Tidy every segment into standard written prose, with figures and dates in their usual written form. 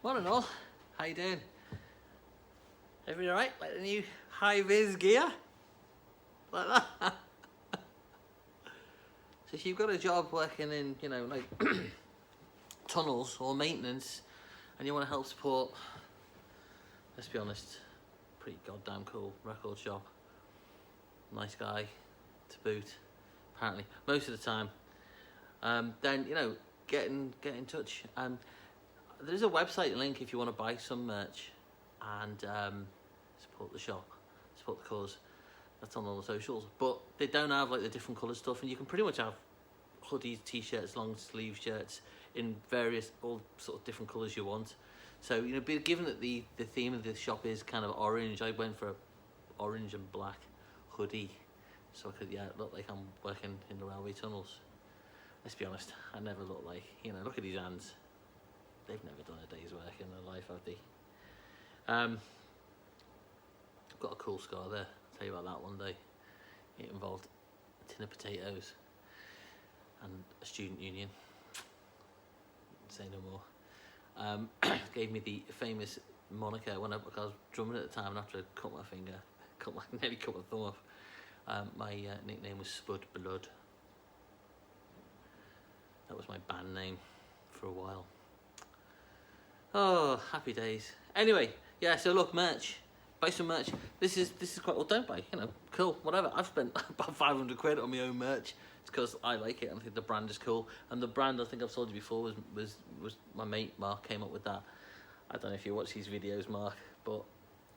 Morning all, how you doing? Everything alright? Like the new hi-vis gear? Like that? So if you've got a job working in, you know, like tunnels or maintenance and you want to help support, let's be honest, pretty goddamn cool record shop. Nice guy to boot, apparently, most of the time. Then, you know, get in touch. There's a website link if you want to buy some merch and support the shop, support the cause. That's on all the socials. But they don't have like the different colour stuff, and you can pretty much have hoodies, t-shirts, long sleeve shirts in various, all sort of different colours you want. So, you know, given that the theme of the shop is kind of orange, I went for a orange and black hoodie, so I could, look like I'm working in the railway tunnels. Let's be honest, I never look like, you know, look at these hands. They've never done a day's work in their life, have they? I've got a cool scar there. I'll tell you about that one day. It involved a tin of potatoes and a student union. Say no more. Gave me the famous moniker when I was drumming at the time, and after I cut my finger, nearly cut my thumb off. My nickname was Spud Blood. That was my band name for a while. Oh, happy days. Anyway, yeah, so look, merch. Buy some merch. This is quite, well, don't buy, you know, cool, whatever. I've spent about 500 quid on my own merch. It's because I like it and I think the brand is cool. And the brand, I think I've told you before, was my mate Mark came up with that. I don't know if you watch these videos, Mark, but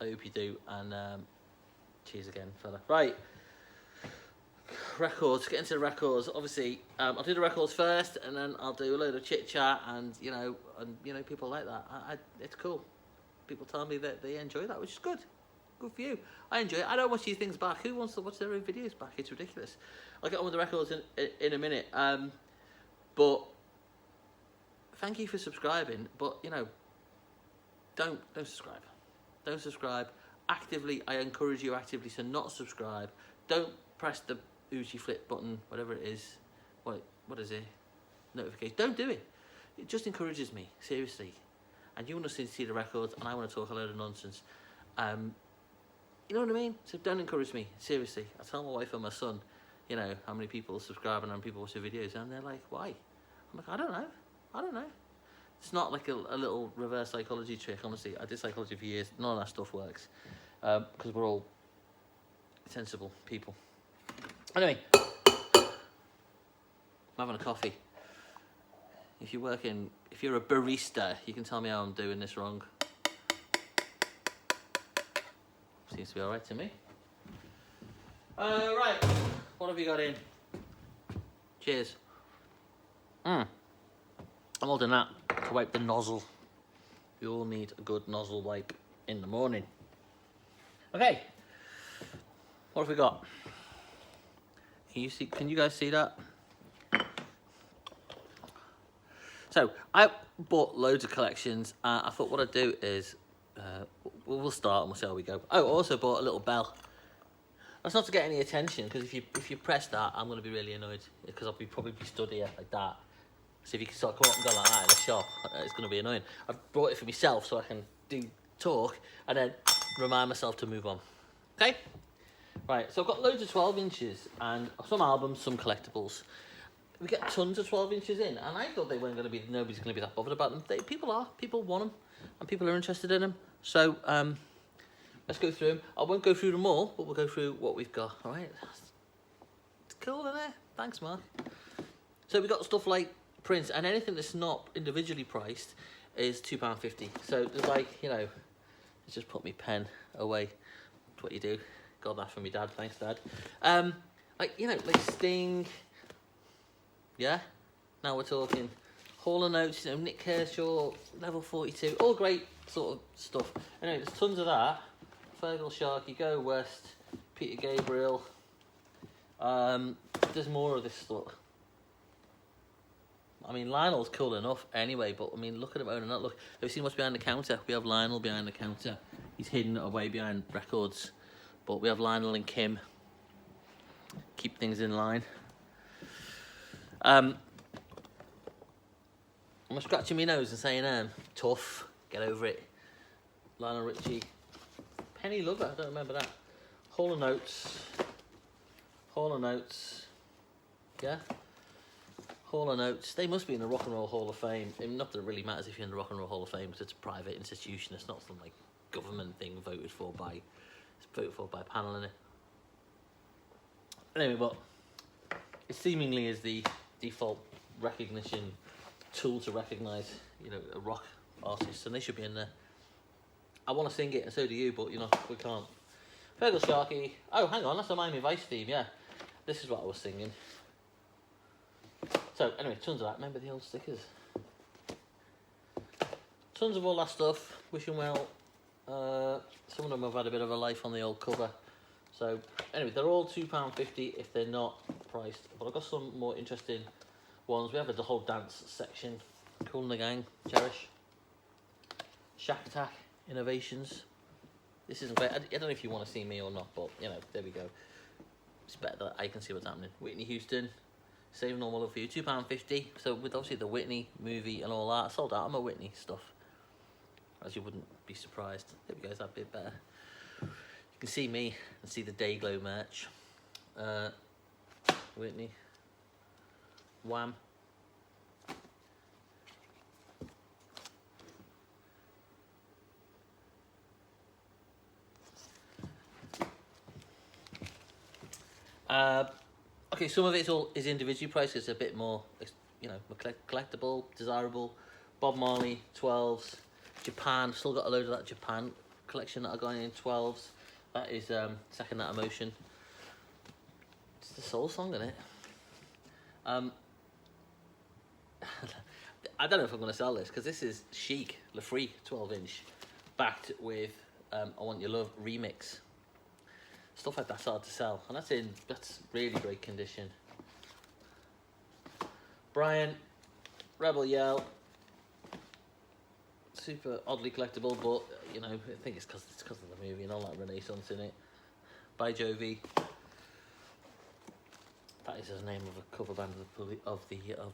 I hope you do. And cheers again, fella. Right. Records, get into the records. Obviously, I'll do the records first, and then I'll do a load of chit chat, and you know, people like that. It's cool. People tell me that they enjoy that, which is good. Good for you. I enjoy it. I don't watch these things back. Who wants to watch their own videos back? It's ridiculous. I'll get on with the records in a minute. But thank you for subscribing. But you know, don't subscribe. Don't subscribe. Actively, I encourage you actively to not subscribe. Don't press the Uzi flip button, whatever it is. What is it? Notification. Don't do it. It just encourages me, seriously. And you want to see the records, and I want to talk a load of nonsense. You know what I mean? So don't encourage me, seriously. I tell my wife and my son, you know, how many people subscribe and how many people watch the videos, and they're like, why? I'm like, I don't know. It's not like a little reverse psychology trick, honestly. I did psychology for years. None of that stuff works. Because we're all sensible people. Anyway, I'm having a coffee. If you're a barista, you can tell me how I'm doing this wrong. Seems to be alright to me. Right, what have you got in? Cheers. I'm holding that to wipe the nozzle. We all need a good nozzle wipe in the morning. Okay, what have we got? Can you guys see that? So I bought loads of collections. I thought what I'd do is we'll start and we'll see how we go. Oh, I also bought a little bell. That's not to get any attention, because if you press that, I'm going to be really annoyed, because I'll probably be stood here like that. So if you can start coming up and go like that in the shop, it's going to be annoying. I've brought it for myself so I can talk and then remind myself to move on. Okay. Right, so I've got loads of 12 inches and some albums, some collectibles. We get tons of 12 inches in, and I thought nobody's going to be that bothered about them. People want them, and people are interested in them. So let's go through them. I won't go through them all, but we'll go through what we've got. All right, it's cool, isn't it? Thanks, Mark. So we've got stuff like prints, and anything that's not individually priced is £2.50. So there's like, you know, let's just put my pen away. That's what you do. Got that from my dad. Thanks, Dad. Like, you know, like Sting. Yeah. Now we're talking Hall & Oates, you know, Nick Kershaw, Level 42, all great sort of stuff. Anyway, there's tons of that. Fergal Sharkey, Go West, Peter Gabriel. There's more of this stuff. I mean, Lionel's cool enough anyway, but I mean, look at him owning that. Look, have you seen what's behind the counter? We have Lionel behind the counter. He's hidden away behind records. But we have Lionel and Kim. Keep things in line. I'm scratching my nose and saying, tough, Get Over It, Lionel Richie, Penny Lover, I don't remember that. Hall & Oates, yeah? Hall & Oates, they must be in the Rock and Roll Hall of Fame. I mean, not that it really matters if you're in the Rock and Roll Hall of Fame, because it's a private institution, it's not some like government thing voted for by a panel in it. Anyway, but it seemingly is the default recognition tool to recognise, you know, a rock artist, and they should be in there. I want to sing it, and so do you, but you know, we can't. Fergal Sharkey. Oh, hang on, that's a Miami Vice theme, yeah. This is what I was singing. So, anyway, tons of that. Remember the old stickers? Tons of all that stuff. Wish them well. Some of them have had a bit of a life on the old cover. So, anyway, they're all £2.50 if they're not priced. But I've got some more interesting ones. We have the whole dance section. Cool in the Gang, Cherish. Shack Attack, Innovations. This isn't great. I don't know if you want to see me or not, but, you know, there we go. It's better that I can see what's happening. Whitney Houston, Save Normal Love For You, £2.50. So, with obviously the Whitney movie and all that, I sold out of my Whitney stuff. As you wouldn't be surprised. There we go, is that a bit better? You can see me and see the Dayglow merch. Whitney. Wham. Okay, some of it is individually priced. It's a bit more, you know, collectible, desirable. Bob Marley, 12s. Japan, still got a load of that Japan collection that I got in 12s. That is Second That Emotion. It's the soul song, isn't it? I don't know if I'm going to sell this, because this is Chic, Le Freak 12-inch, backed with I Want Your Love remix. Stuff like that's hard to sell, and that's really great condition. Brian, Rebel Yell. Super oddly collectible, but you know, I think it's because of the movie and all that Renaissance in it. By Jovi. That is the name of a cover band of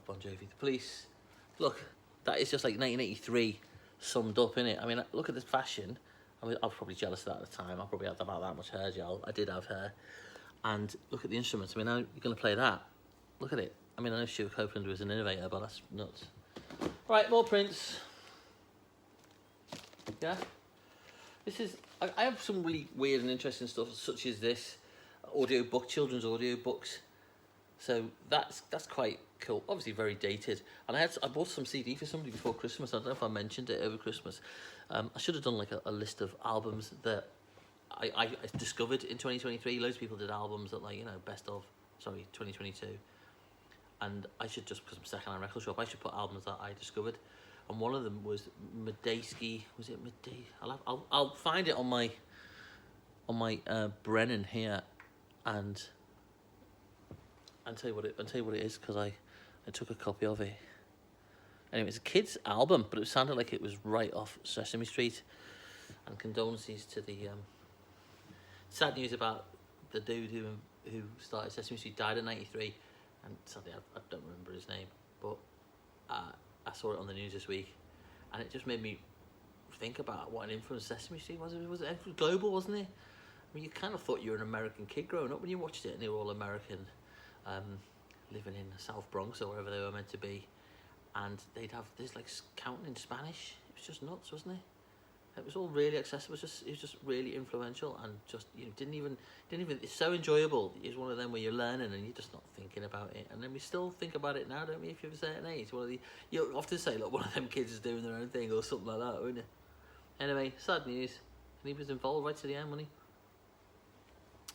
Bon Jovi. The Police. Look, that is just like 1983 summed up in it. I mean, look at this fashion. I was probably jealous of that at the time. I probably had about that much hair gel. I did have hair. And look at the instruments. I mean, now you're going to play that. Look at it. I mean, I know Stuart Copeland was an innovator, but that's nuts. Right, more Prince. Yeah, this is. I have some really weird and interesting stuff, such as this audiobook, children's audiobooks. So that's quite cool. Obviously, very dated. And I bought some CD for somebody before Christmas. I don't know if I mentioned it over Christmas. I should have done like a list of albums that I discovered in 2023. Loads of people did albums that, like, you know, 2022. And I should just, because I'm second-hand record shop, I should put albums that I discovered. And one of them was Medeski. Was it Mede? I'll find it on my Brennan here, and tell you what it is, because I took a copy of it. Anyway, it's a kid's album, but it sounded like it was right off Sesame Street. And condolences to the sad news about the dude who started Sesame Street, died in '93, and sadly I don't remember his name, but. I saw it on the news this week, and it just made me think about what an influence Sesame Street was. It was global, wasn't it? I mean, you kind of thought you were an American kid growing up when you watched it, and they were all American, living in the South Bronx or wherever they were meant to be, and they'd have this like counting in Spanish. It was just nuts, wasn't it? It was all really accessible. It was just really influential, and just, you know, didn't even. It's so enjoyable. It's one of them where you're learning and you're just not thinking about it. And then we still think about it now, don't we? If you're of a certain age, you often say, look, one of them kids is doing their own thing or something like that, wouldn't you? Anyway, sad news. And he was involved right to the end, wasn't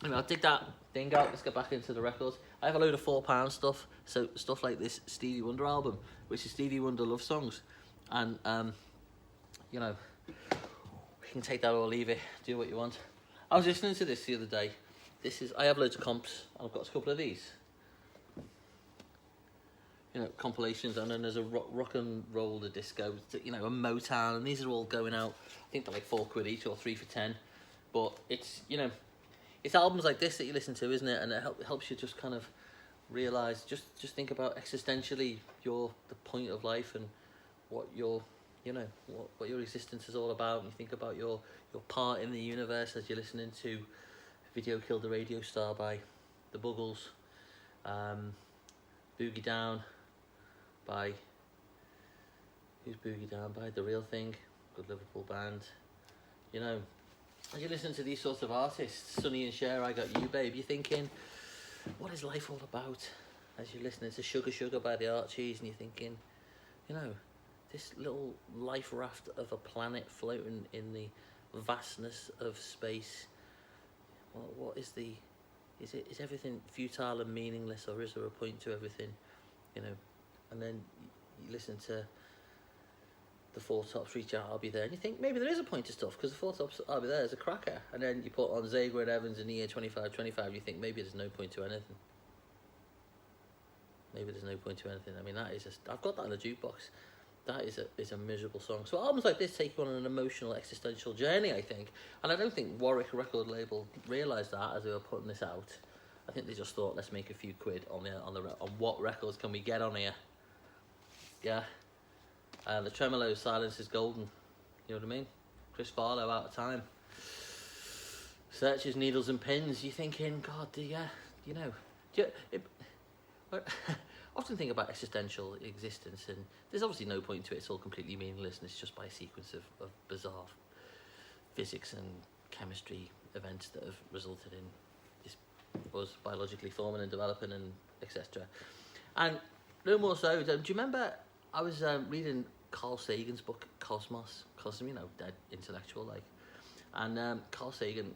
he? Anyway, I'll dig that thing out. Let's get back into the records. I have a load of £4 stuff. So stuff like this Stevie Wonder album, which is Stevie Wonder love songs, and you know. You can take that or leave it, do what you want. I was listening to this the other day. I have loads of comps. I've got a couple of these, you know, compilations, and then there's a rock and roll, the disco, you know, a Motown, and these are all going out. I think they're like £4 each or 3 for 10. But it's, you know, it's albums like this that you listen to, isn't it? And it helps you just kind of realise, just think about existentially the point of life and what you're you know, what your existence is all about, and you think about your part in the universe as you're listening to Video Killed the Radio Star by the Buggles, Boogie Down by, who's Boogie Down by? The Real Thing, good Liverpool band. You know, as you listen to these sorts of artists, Sonny and Cher, I Got You Babe, you're thinking, what is life all about? As you're listening to Sugar Sugar by the Archies, and you're thinking, you know, this little life raft of a planet floating in the vastness of space. What is the, is everything futile and meaningless, or is there a point to everything? You know, and then you listen to the Four Tops, Reach Out, I'll Be There, and you think maybe there is a point to stuff, because the Four Tops, I'll Be There is a cracker. And then you put on Zager and Evans in the year 2525, you think maybe there's no point to anything. Maybe there's no point to anything. I mean, that is just, I've got that in the jukebox. That is a miserable song. So albums like this take you on an emotional, existential journey, I think. And I don't think Warwick record label realised that as they were putting this out. I think they just thought, let's make a few quid on what records can we get on here. Yeah. The Tremolo, Silence is Golden. You know what I mean? Chris Farlow, Out of Time. Searches, Needles and Pins. You're thinking, God, you know. I often think about existential existence, and there's obviously no point to it. It's all completely meaningless, and it's just by a sequence of bizarre physics and chemistry events that have resulted in this us biologically forming and developing, and etc. And no more so. Do you remember I was reading Carl Sagan's book Cosmos, you know, dead intellectual, like, and Carl Sagan,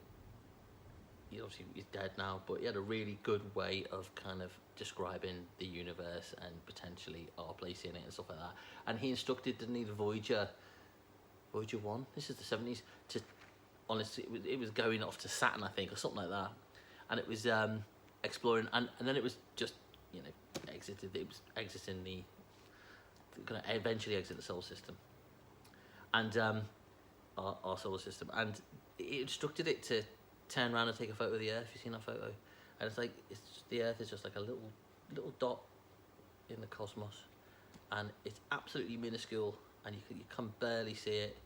obviously he's dead now, but he had a really good way of kind of describing the universe and potentially our place in it and stuff like that. And he instructed, didn't he, the Voyager 1, this is the 70s, to, honestly, it was going off to Saturn, I think, or something like that. And it was exploring, and then it was just, you know, it was exiting going to eventually exit the solar system. And our solar system. And it instructed it to turn around and take a photo of the Earth. You've seen that photo? And it's like, the Earth is just like a little dot in the cosmos, and it's absolutely minuscule, and you can barely see it,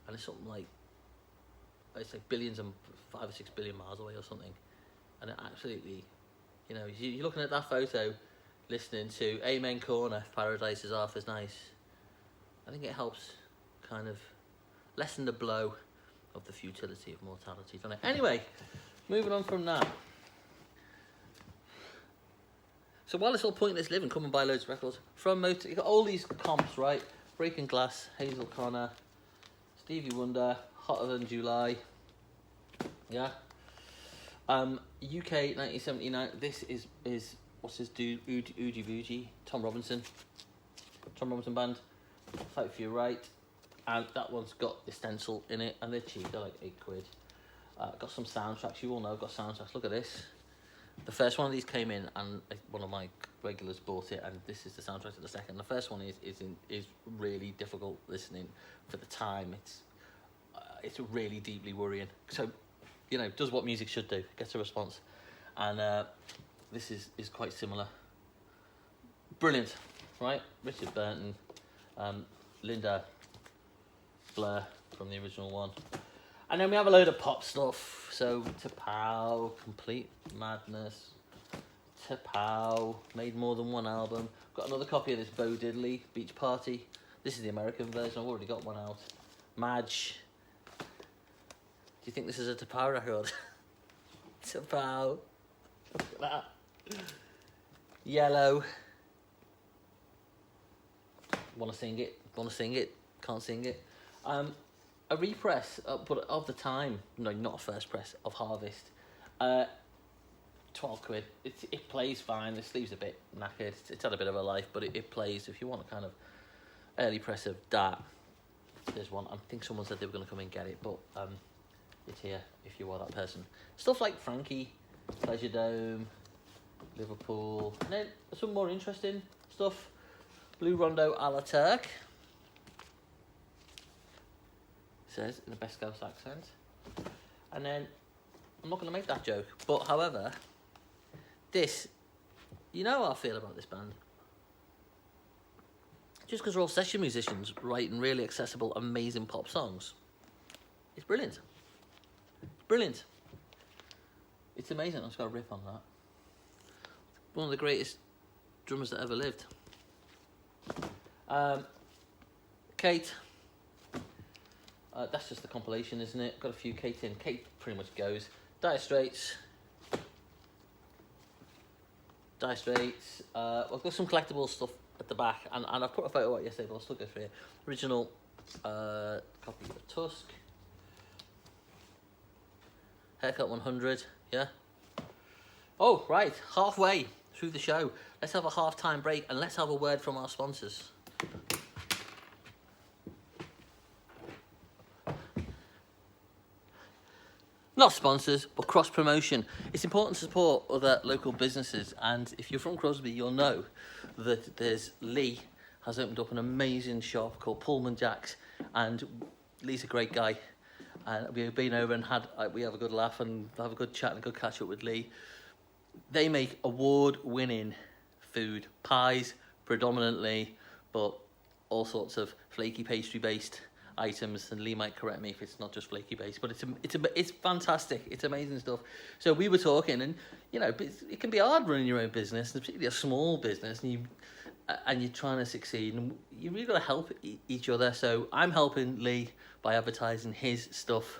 and it's something like, it's like billions and 5 or 6 billion miles away or something. And it absolutely, you know, you're looking at that photo, listening to Amen Corner, Paradise is Half as Nice. I think it helps kind of lessen the blow of the futility of mortality, doesn't it? Anyway, moving on from that. So while it's all pointless living, come and buy loads of records from Motor. You got all these comps, right? Breaking Glass, Hazel Connor, Stevie Wonder, Hotter Than July. Yeah. UK 1979. This is what's his dude? Oogie Boogie, Tom Robinson band. Fight for Your Right. And that one's got the stencil in it, and they're cheap. They're like £8. Got some soundtracks. You all know I've got soundtracks. Look at this. The first one of these came in, and one of my regulars bought it, and this is the soundtrack to the second. The first one is really difficult listening for the time. It's really deeply worrying. So, you know, does what music should do. Gets a response, and this is quite similar. Brilliant, right? Richard Burton, Linda Blair from the original one. And then we have a load of pop stuff. So T'Pau, Complete Madness. T'Pau, made more than one album. Got another copy of this Bo Diddley, Beach Party. This is the American version, I've already got one out. Madge. Do you think this is a T'Pau record? T'Pau. Look at that. Yellow. Wanna sing it, can't sing it. A repress, but of the time, no, not a first press, of Harvest. £12. It plays fine. The sleeve's a bit knackered. It's had a bit of a life, but it plays. If you want a kind of early press of that, there's one. I think someone said they were going to come and get it, but it's here if you are that person. Stuff like Frankie, Pleasure Dome, Liverpool, and then some more interesting stuff. Blue Rondo a la Turk. Says in the best Scouse accent. And then, I'm not going to make that joke, but however, this, you know how I feel about this band. just because they're all session musicians writing really accessible, amazing pop songs. It's brilliant. Brilliant. It's amazing. I've just got a riff on that. One of the greatest drummers that ever lived. Kate. That's just the compilation, isn't it? Got a few Kate in. Kate pretty much goes. Dire Straits. Dire Straits. I've got some collectible stuff at the back, and I've put a photo out yesterday, but I'll still go through it. Original copy of Tusk. Haircut 100, yeah. Oh, right, halfway through the show. Let's have a half-time break, and let's have a word from our sponsors. Not sponsors, but cross-promotion. It's important to support other local businesses, and if you're from Crosby, you'll know that Lee has opened up an amazing shop called Pullman Jacks, and Lee's a great guy, and we've been over and we have a good laugh and have a good chat and a good catch-up with Lee. They make award-winning food, pies predominantly, but all sorts of flaky pastry-based items, and Lee might correct me if it's not just flaky based, but it's fantastic. It's amazing stuff. So we were talking, and you know, it can be hard running your own business, particularly a small business, and you're trying to succeed, and you really got to help each other. So I'm helping Lee by advertising his stuff.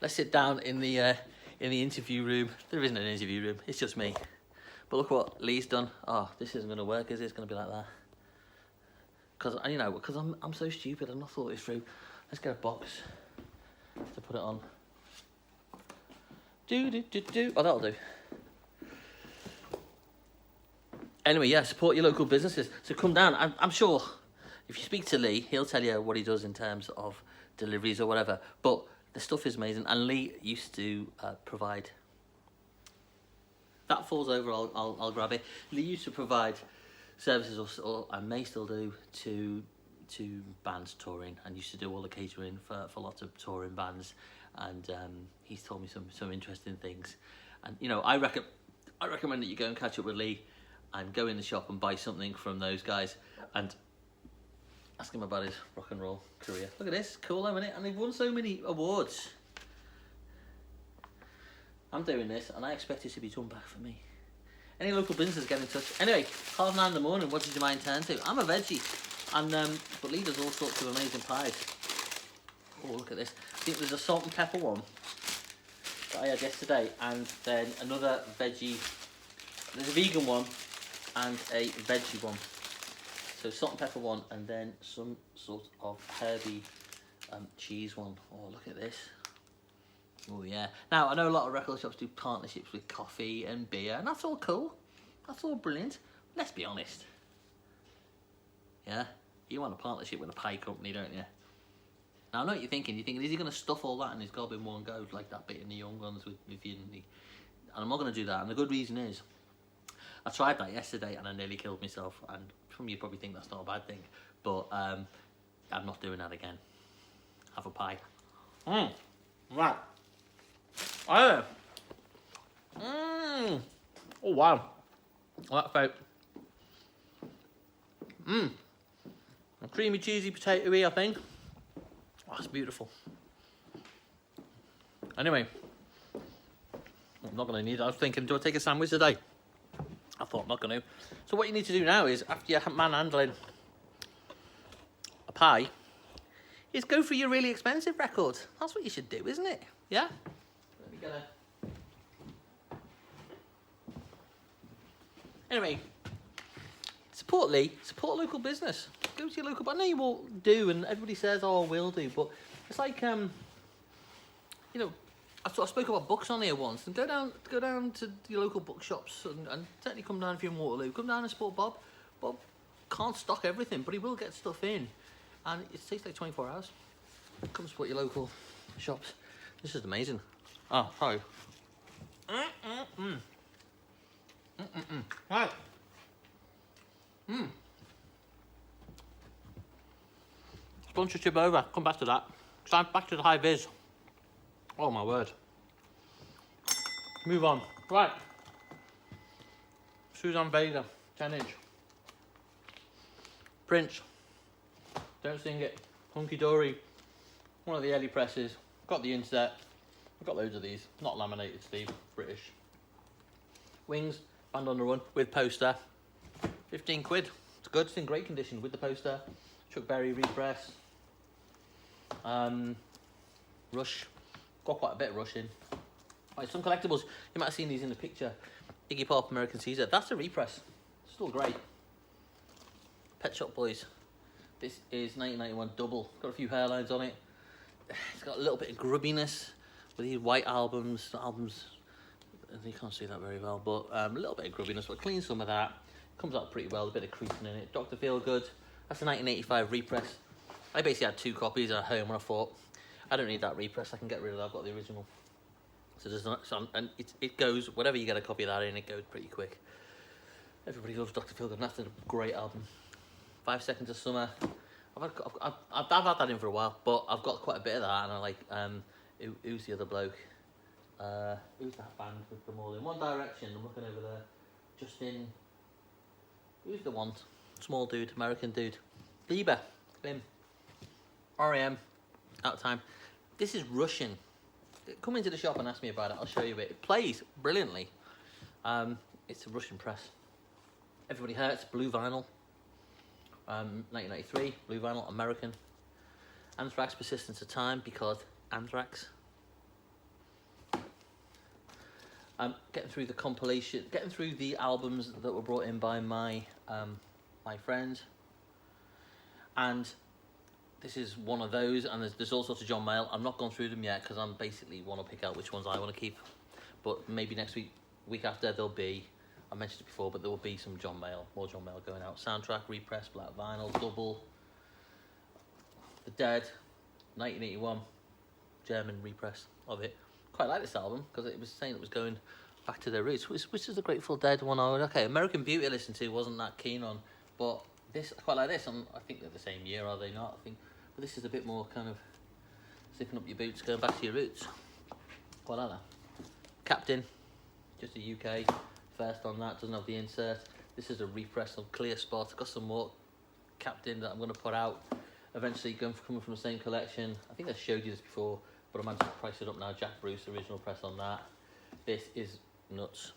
Let's sit down in the interview room. There isn't an interview room, it's just me. But look what Lee's done. Oh, this isn't going to work, is it? It's going to be like that. Because I'm so stupid, I've not thought this through. Let's get a box to put it on. Oh, that'll do. Anyway, yeah, support your local businesses. So come down. I'm sure if you speak to Lee, he'll tell you what he does in terms of deliveries or whatever. But the stuff is amazing. And Lee used to provide. That falls over. I'll grab it. Lee used to provide services, or I may still do, to bands touring, and used to do all the catering for lots of touring bands, and he's told me some interesting things. And you know, I recommend that you go and catch up with Lee and go in the shop and buy something from those guys and ask him about his rock and roll career. Look at this, cool, isn't it? And they've won so many awards. I'm doing this and I expect it to be done back for me. Any local businesses, get in touch. Anyway, 9:30 in the morning, what did your mind turn to? I'm a veggie, and but Lee does all sorts of amazing pies. Oh, look at this. I think there's a salt and pepper one that I had yesterday, and then another veggie. There's a vegan one and a veggie one. So salt and pepper one, and then some sort of herby cheese one. Oh, look at this. Oh yeah. Now I know a lot of record shops do partnerships with coffee and beer, and that's all cool. That's all brilliant. Let's be honest. Yeah, you want a partnership with a pie company, don't you? Now I know what you're thinking. You're thinking, is he going to stuff all that in his gob in one go, like that bit in the Young Ones with you and me? And I'm not going to do that. And the good reason is, I tried that yesterday and I nearly killed myself. And some of you probably think that's not a bad thing, but I'm not doing that again. Have a pie. Right. Oh, oh wow, that felt a creamy cheesy potato-y, I think. Oh, that's beautiful. Anyway, I'm not going to need it. I was thinking, do I take a sandwich today? I thought I'm not going to. So what you need to do now is, after you're manhandling a pie, is go for your really expensive records. That's what you should do, isn't it? Yeah? Let me get a... Anyway, support Lee, support local business. Go to your local... I know you all do, and everybody says, oh, we'll do, but it's like, you know, I spoke about books on here once, and go down to your local bookshops, and certainly come down if you're in Waterloo. Come down and support Bob. Bob can't stock everything, but he will get stuff in, and it takes like 24 hours. Come support your local shops. This is amazing. Oh, sorry. Right. Sponsorship over. Come back to that. Time back to the hi-vis. Oh my word. Move on. Right. Suzanne Vega, 10-inch. Prince. Don't sing it. Hunky Dory. One of the early presses. Got the inset. I've got loads of these. Not laminated sleeve. British. Wings. Band on the Run with poster. 15 quid. It's good. It's in great condition with the poster. Chuck Berry repress. Rush. Got quite a bit of rush in. Right, some collectibles. You might have seen these in the picture. Iggy Pop, American Caesar. That's a repress. Still great. Pet Shop Boys. This is 1991 double. Got a few hairlines on it. It's got a little bit of grubbiness with these white albums. You can't see that very well, but a little bit of grubbiness. But clean some of that. Comes out pretty well. A bit of creasing in it. Dr. Feelgood. That's a 1985 repress. I basically had 2 copies at home, and I thought, I don't need that repress. I can get rid of that. I've got the original. So there's not, and it goes, whatever you get a copy of that in, it goes pretty quick. Everybody loves Dr. Feelgood, and that's a great album. 5 Seconds of Summer. I've had that in for a while, but I've got quite a bit of that, and I like, who's the other bloke? Who's that band with them all in? One Direction, I'm looking over there. Justin, who's the one? Small dude, American dude. Bieber, him. R.E.M., out of time. This is Russian. Come into the shop and ask me about it, I'll show you it. It plays brilliantly. It's a Russian press. Everybody Hurts, blue vinyl. 1993, blue vinyl, American. Anthrax, Persistence of Time, because Anthrax. Getting through the compilation, getting through the albums that were brought in by my my friend. And this is one of those, and there's all sorts of John Mayall. I'm not going through them yet because I'm basically want to pick out which ones I want to keep. But maybe next week after, there'll be, I mentioned it before, but there will be some John Mayall, more John Mayall going out. Soundtrack, repress, black vinyl, double. The Dead, 1981, German repress of it. Quite like this album because it was saying it was going back to their roots, which is the Grateful Dead one. Okay, American Beauty I listened to, wasn't that keen on, but this, I quite like this. I think they're the same year, are they not? I think, but this is a bit more kind of zipping up your boots, going back to your roots. Quite like that. Captain, just a UK first on that, doesn't have the insert. This is a repress of Clear Spot. I've got some more Captain that I'm going to put out eventually, coming from the same collection. I think I showed you this before, but I might just price it up now. Jack Bruce, original press on that. This is nuts.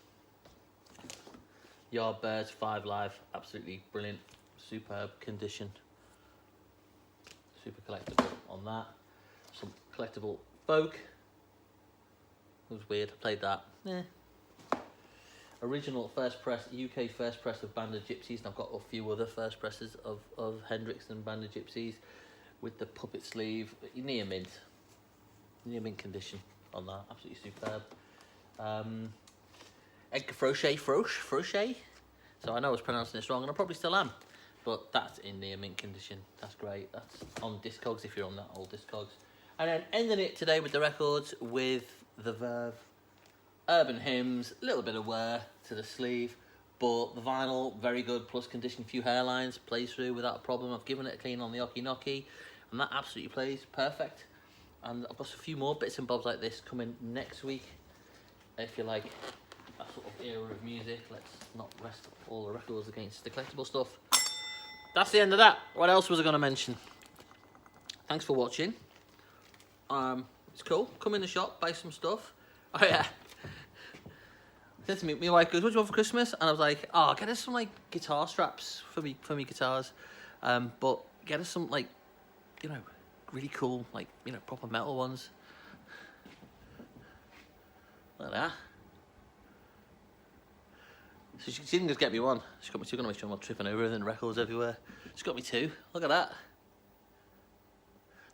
Yardbirds 5 Live, absolutely brilliant, superb condition. Super collectible on that. Some collectible folk. It was weird, I played that. Original first press, UK first press of Band of Gypsies, and I've got a few other first presses of Hendrix and Band of Gypsies with the puppet sleeve, near mint condition on that, absolutely superb. Edgar Froche. So I know I was pronouncing this wrong, and I probably still am, but that's in near mint condition. That's great. That's on Discogs if you're on that old Discogs. And then ending it today with the records with the Verve. Urban Hymns, a little bit of wear to the sleeve, but the vinyl, very good, plus condition, few hairlines, plays through without a problem. I've given it a clean on the Oki Noki, and that absolutely plays perfect. And I've got a few more bits and bobs like this coming next week. If you like that sort of era of music, let's not rest all the records against the collectible stuff. That's the end of that. What else was I going to mention? Thanks for watching. It's cool. Come in the shop, buy some stuff. Oh yeah. Said to me, my wife goes, "What do you want for Christmas?" And I was like, "Oh, get us some like guitar straps for me guitars, but get us some like, you know, really cool like, you know, proper metal ones, like that." So she didn't just get me one. She got me two. Gonna make sure I'm not tripping over everything, records everywhere. She got me 2. Look at that.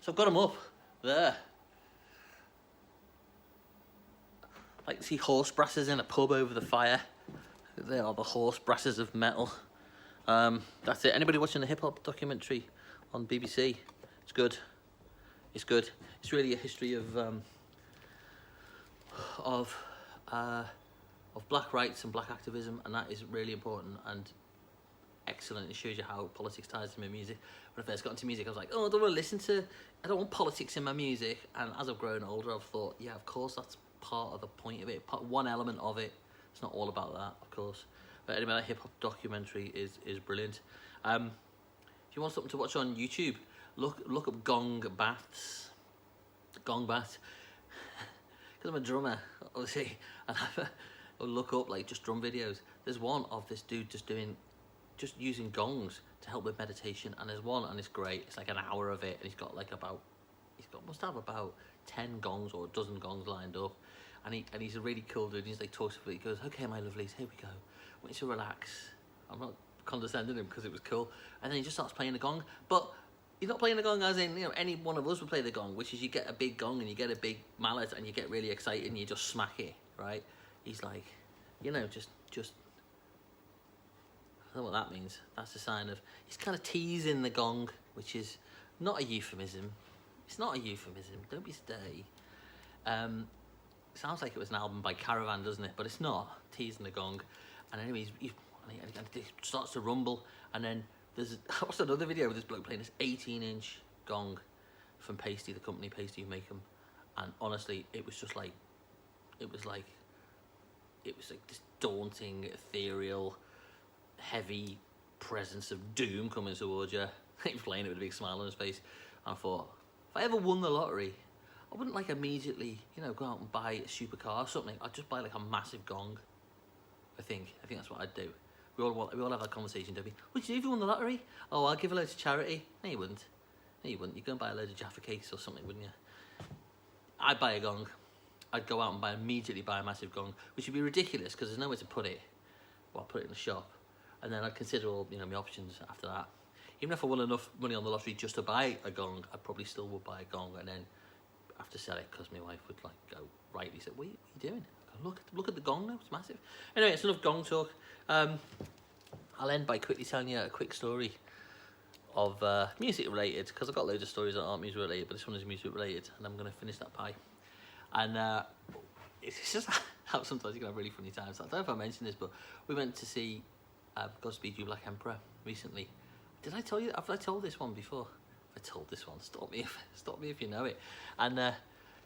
So I've got them up there. Like, see horse brasses in a pub over the fire. They are the horse brasses of metal. That's it. Anybody watching the hip hop documentary on BBC? It's good. It's good. It's really a history of black rights and black activism, and that is really important and excellent. It shows you how politics ties to my music. When I first got into music, I was like, oh, I don't want to listen to, I don't want politics in my music. And as I've grown older, I've thought, yeah, of course, that's part of the point of it, one element of it. It's not all about that, of course. But anyway, that hip hop documentary is brilliant. if you want something to watch on YouTube, look up gong baths. Gong baths. Because I'm a drummer, obviously, and I'll look up like just drum videos. There's one of this dude just using gongs to help with meditation, and there's one, and it's great. It's like an hour of it, and he's got must have about 10 gongs or a dozen gongs lined up, and he's a really cool dude. He's like talks about it. He goes, "Okay, my lovelies, here we go. I want you to relax." I'm not condescending him because it was cool, and then he just starts playing the gong, but he's not playing the gong as in, you know, any one of us would play the gong, which is you get a big gong and you get a big mallet and you get really excited and you just smack it, right? He's like, you know, just I don't know what that means. That's a sign of, he's kind of teasing the gong, which is not a euphemism. It's not a euphemism, don't be stay. Sounds like it was an album by Caravan, doesn't it? But it's not, teasing the gong. And anyway, he starts to rumble, and then I watched another video of this bloke playing this 18-inch gong from Pasty, the company Pasty who make them, and honestly, it was like this daunting, ethereal, heavy presence of doom coming towards you. He was playing it with a big smile on his face, and I thought, if I ever won the lottery, I wouldn't like immediately, you know, go out and buy a supercar or something. I'd just buy like a massive gong. I think that's what I'd do. We all have that conversation, don't we? Would you do if you won the lottery? Oh, I'll give a load to charity. No, you wouldn't. No, you wouldn't. You'd go and buy a load of Jaffa cakes or something, wouldn't you? I'd buy a gong. I'd go out and immediately buy a massive gong, which would be ridiculous because there's nowhere to put it. Well, I'd put it in the shop, and then I'd consider all, you know, my options after that. Even if I won enough money on the lottery just to buy a gong, I probably still would buy a gong and then have to sell it because my wife would like go, rightly say, what are you doing? I go, look at the gong now, it's massive. Anyway, it's enough gong talk. I'll end by quickly telling you a quick story of music related, because I've got loads of stories that aren't music related, but this one is music related, and I'm going to finish that pie. And it's just how sometimes you can have really funny times. I don't know if I mentioned this, but we went to see Godspeed You Black Emperor recently. Did I tell you? Have I told this one before? If I told this one, stop me if you know it. And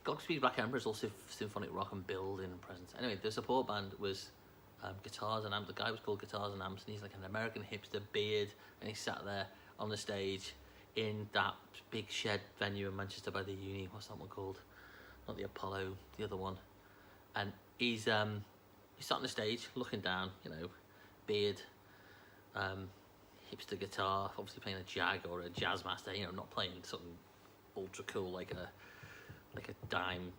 Godspeed Black Emperor is also symphonic rock and building and presence. Anyway, the support band was Guitars and Amps. The guy was called Guitars and Amps, and he's like an American hipster beard, and he sat there on the stage in that big shed venue in Manchester by the uni. What's that one called? Not the Apollo, the other one. And he's sat on the stage looking down, you know, beard, hipster guitar, obviously playing a Jag or a Jazzmaster, you know, not playing something ultra cool like a dime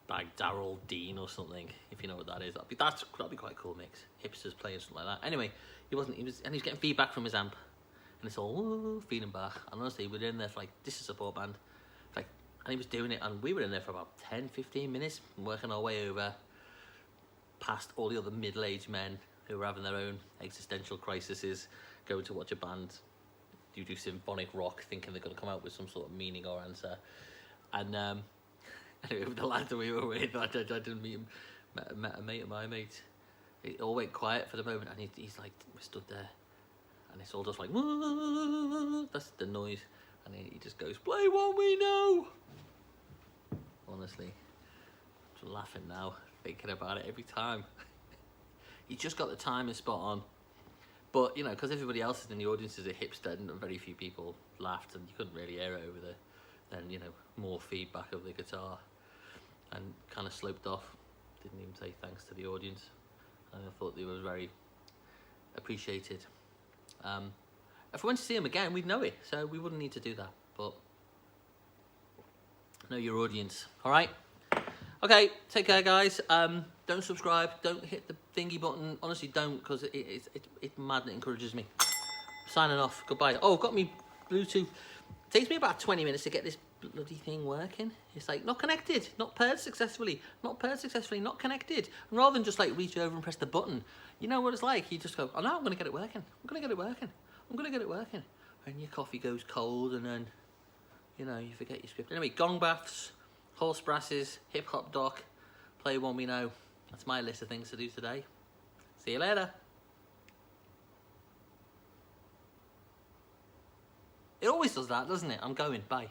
bag Darrell Dean or something, if you know what that is. That'd be quite a cool mix. Hipsters playing something like that. Anyway, he was getting feedback from his amp, and it's all feeding back. And honestly, we were in there for like, this is a support band, like, and he was doing it, and we were in there for about 10-15 minutes, working our way over past all the other middle-aged men who were having their own existential crises, going to watch a band do symphonic rock, thinking they're going to come out with some sort of meaning or answer. And anyway, with the lad that we were with, I didn't meet him, met a mate of my mate. It all went quiet for the moment, and he's like, we stood there, and it's all just like, that's the noise, and he just goes, play what we know. Honestly, I'm laughing now, thinking about it every time. He just got the timing spot on. But, you know, because everybody else in the audience is a hipster, and very few people laughed, and you couldn't really hear it over then, you know, more feedback of the guitar, and kind of sloped off. Didn't even say thanks to the audience. And I thought they were very appreciated. If we went to see him again, we'd know it, so we wouldn't need to do that. But know your audience, all right? Okay, take care, guys. Don't subscribe. Don't hit the thingy button. Honestly, don't, because it's mad and it encourages me. Signing off. Goodbye. Oh, I've got me Bluetooth. It takes me about 20 minutes to get this bloody thing working. It's like, not connected, not paired successfully, not connected. And rather than just like reach over and press the button, you know what it's like? You just go, oh no, I'm going to get it working. I'm going to get it working. And your coffee goes cold, and then, you know, you forget your script. Anyway, gong baths, horse brasses, hip hop doc, play one we know. That's my list of things to do today. See you later. It always does that, doesn't it? I'm going. Bye.